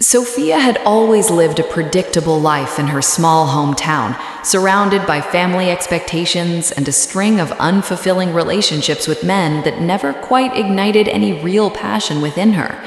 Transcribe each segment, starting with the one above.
Sophia had always lived a predictable life in her small hometown, surrounded by family expectations and a string of unfulfilling relationships with men that never quite ignited any real passion within her.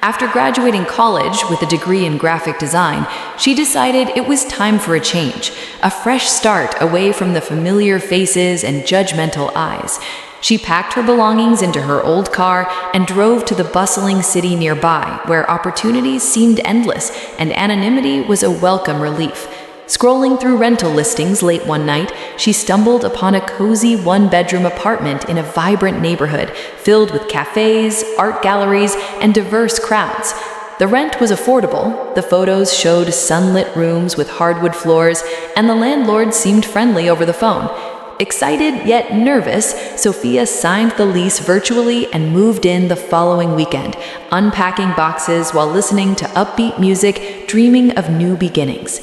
After graduating college with a degree in graphic design, she decided it was time for a change, a fresh start away from the familiar faces and judgmental eyes. She packed her belongings into her old car and drove to the bustling city nearby, where opportunities seemed endless and anonymity was a welcome relief. Scrolling through rental listings late one night, she stumbled upon a cozy one-bedroom apartment in a vibrant neighborhood filled with cafes, art galleries, and diverse crowds. The rent was affordable, the photos showed sunlit rooms with hardwood floors, and the landlord seemed friendly over the phone. Excited yet nervous, Sophia signed the lease virtually and moved in the following weekend, unpacking boxes while listening to upbeat music, dreaming of new beginnings.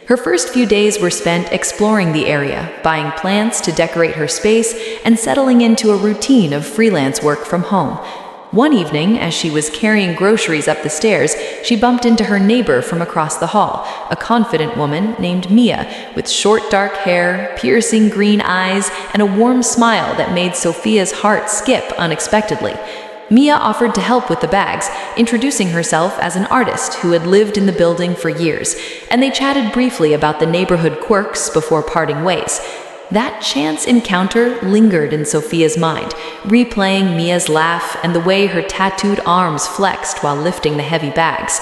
Her first few days were spent exploring the area, buying plants to decorate her space, and settling into a routine of freelance work from home. One evening, as she was carrying groceries up the stairs, she bumped into her neighbor from across the hall, a confident woman named Mia, with short dark hair, piercing green eyes, and a warm smile that made Sophia's heart skip unexpectedly. Mia offered to help with the bags, introducing herself as an artist who had lived in the building for years, and they chatted briefly about the neighborhood quirks before parting ways. That chance encounter lingered in Sophia's mind, replaying Mia's laugh and the way her tattooed arms flexed while lifting the heavy bags.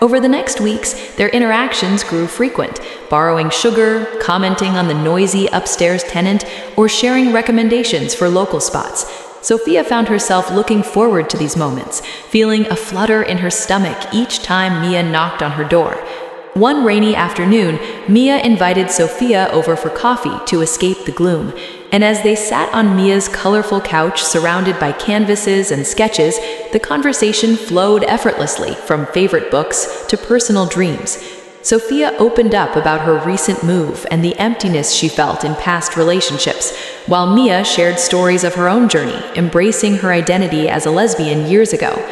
Over the next weeks, their interactions grew frequent, borrowing sugar, commenting on the noisy upstairs tenant, or sharing recommendations for local spots. Sophia found herself looking forward to these moments, feeling a flutter in her stomach each time Mia knocked on her door. One rainy afternoon, Mia invited Sophia over for coffee to escape the gloom, and as they sat on Mia's colorful couch surrounded by canvases and sketches, the conversation flowed effortlessly from favorite books to personal dreams. Sophia opened up about her recent move and the emptiness she felt in past relationships, while Mia shared stories of her own journey, embracing her identity as a lesbian years ago.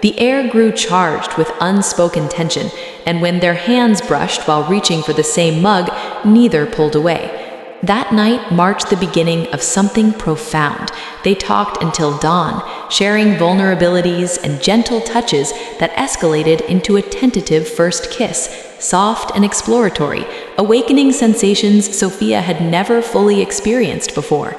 The air grew charged with unspoken tension, and when their hands brushed while reaching for the same mug, neither pulled away. That night marked the beginning of something profound. They talked until dawn, sharing vulnerabilities and gentle touches that escalated into a tentative first kiss, soft and exploratory, awakening sensations Sophia had never fully experienced before.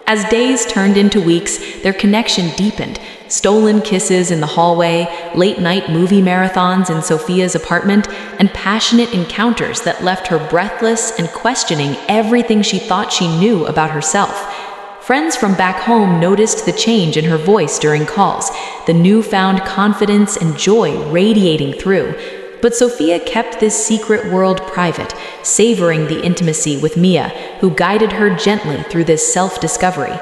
As days turned into weeks, their connection deepened. Stolen kisses in the hallway, late-night movie marathons in Sophia's apartment, and passionate encounters that left her breathless and questioning everything she thought she knew about herself. Friends from back home noticed the change in her voice during calls, the newfound confidence and joy radiating through. But Sophia kept this secret world private, savoring the intimacy with Mia, who guided her gently through this self-discovery.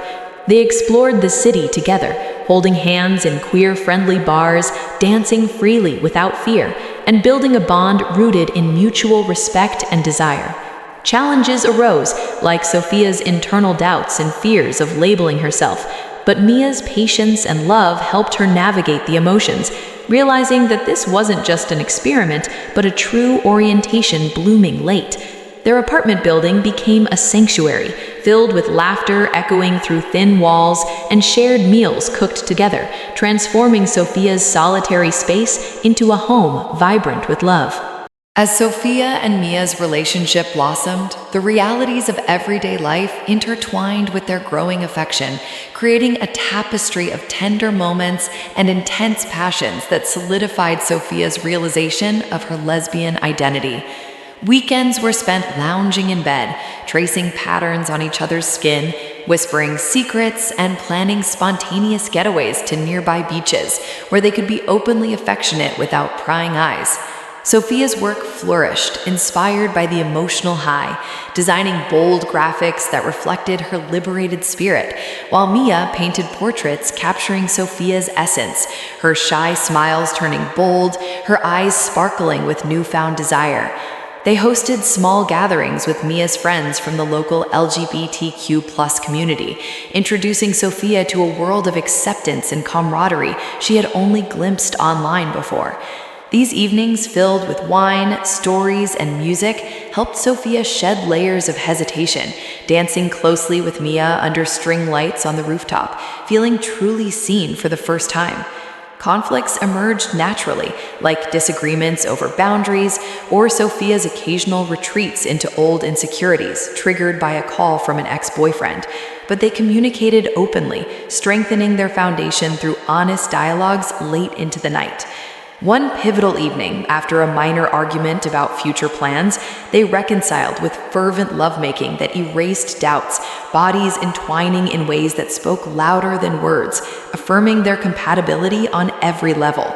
They explored the city together, holding hands in queer-friendly bars, dancing freely without fear, and building a bond rooted in mutual respect and desire. Challenges arose, like Sophia's internal doubts and fears of labeling herself, but Mia's patience and love helped her navigate the emotions, realizing that this wasn't just an experiment, but a true orientation blooming late. Their apartment building became a sanctuary, filled with laughter echoing through thin walls and shared meals cooked together, transforming Sophia's solitary space into a home vibrant with love. As Sophia and Mia's relationship blossomed, the realities of everyday life intertwined with their growing affection, creating a tapestry of tender moments and intense passions that solidified Sophia's realization of her lesbian identity. Weekends were spent lounging in bed, tracing patterns on each other's skin, whispering secrets, and planning spontaneous getaways to nearby beaches, where they could be openly affectionate without prying eyes. Sophia's work flourished, inspired by the emotional high, designing bold graphics that reflected her liberated spirit, while Mia painted portraits capturing Sophia's essence, her shy smiles turning bold, her eyes sparkling with newfound desire. They hosted small gatherings with Mia's friends from the local LGBTQ+ community, introducing Sophia to a world of acceptance and camaraderie she had only glimpsed online before. These evenings, filled with wine, stories, and music, helped Sophia shed layers of hesitation, dancing closely with Mia under string lights on the rooftop, feeling truly seen for the first time. Conflicts emerged naturally, like disagreements over boundaries or Sophia's occasional retreats into old insecurities triggered by a call from an ex-boyfriend. But they communicated openly, strengthening their foundation through honest dialogues late into the night. One pivotal evening, after a minor argument about future plans, they reconciled with fervent lovemaking that erased doubts, bodies entwining in ways that spoke louder than words, affirming their compatibility on every level.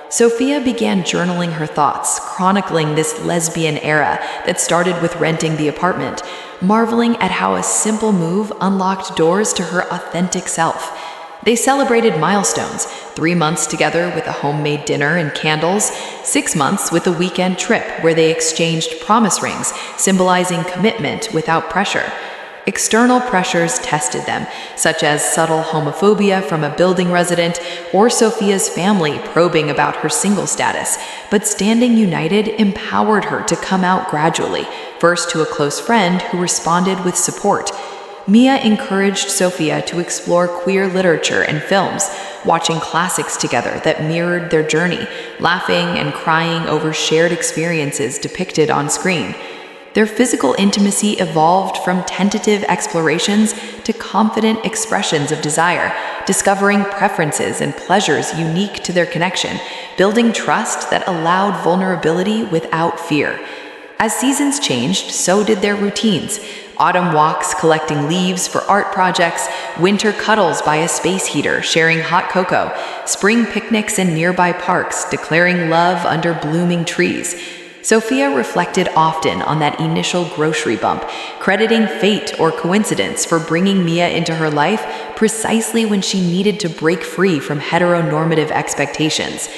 Sophia began journaling her thoughts, chronicling this lesbian era that started with renting the apartment, marveling at how a simple move unlocked doors to her authentic self. They celebrated milestones: 3 months together with a homemade dinner and candles, 6 months with a weekend trip where they exchanged promise rings, symbolizing commitment without pressure. External pressures tested them, such as subtle homophobia from a building resident or Sophia's family probing about her single status, but standing united empowered her to come out gradually, first to a close friend who responded with support. Mia encouraged Sophia to explore queer literature and films, watching classics together that mirrored their journey, laughing and crying over shared experiences depicted on screen. Their physical intimacy evolved from tentative explorations to confident expressions of desire, discovering preferences and pleasures unique to their connection, building trust that allowed vulnerability without fear. As seasons changed, so did their routines. Autumn walks collecting leaves for art projects, winter cuddles by a space heater sharing hot cocoa, spring picnics in nearby parks declaring love under blooming trees. Sophia reflected often on that initial grocery bump, crediting fate or coincidence for bringing Mia into her life precisely when she needed to break free from heteronormative expectations.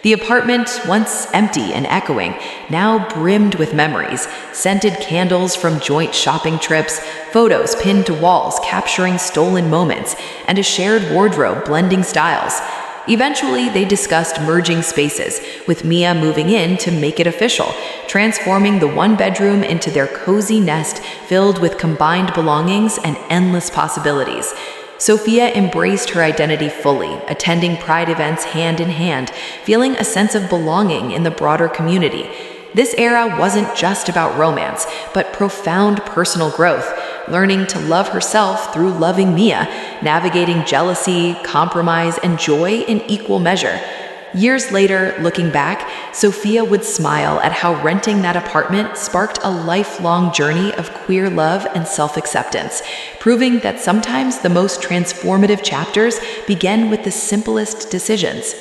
The apartment, once empty and echoing, now brimmed with memories: scented candles from joint shopping trips, photos pinned to walls capturing stolen moments, and a shared wardrobe blending styles. Eventually, they discussed merging spaces, with Mia moving in to make it official, transforming the one-bedroom into their cozy nest filled with combined belongings and endless possibilities. Sophia embraced her identity fully, attending Pride events hand in hand, feeling a sense of belonging in the broader community. This era wasn't just about romance, but profound personal growth, learning to love herself through loving Mia, navigating jealousy, compromise, and joy in equal measure. Years later, looking back, Sophia would smile at how renting that apartment sparked a lifelong journey of queer love and self-acceptance, proving that sometimes the most transformative chapters begin with the simplest decisions.